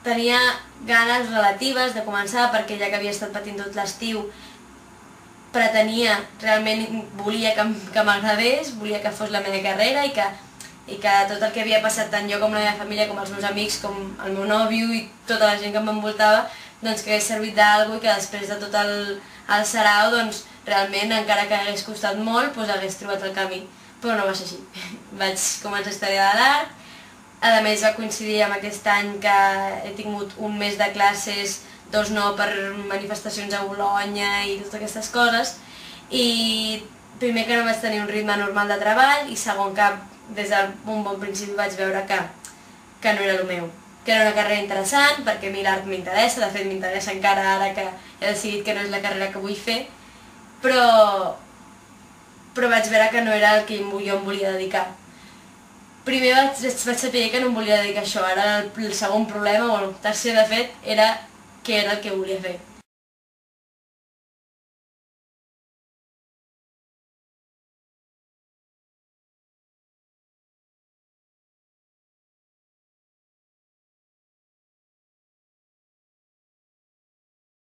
tenia ganes relatives de començar perquè ja que havia estat patint tot l'estiu pretenia, realment volia que m'agradés, volia que fos la meva carrera i que tot el que havia passat tant jo com la meva família, com els meus amics, com el meu nòvio i tota la gent que m'envoltava, doncs que hagués servit d'alguna cosa i que després de tot el sarau, doncs realment, encara que hagués costat molt, doncs hagués trobat el camí. Però no va ser així. Vaig començar història de l'art, a més va coincidir amb aquest any que he tingut un mes de classes, 2 no per manifestacions a Bolonya i totes aquestes coses, i primer que no vaig tenir un ritme normal de treball i segon que des d'un bon principi vaig veure que no era el meu, que era una carrera interessant perquè a mi l'art m'interessa, de fet m'interessa encara ara que he decidit que no és la carrera que vull fer, però vaig veure que no era el que jo em volia dedicar. Primer vaig saber que no em volia dedicar a això, ara el segon problema, bueno, tercer de fet, era què era el que volia fer.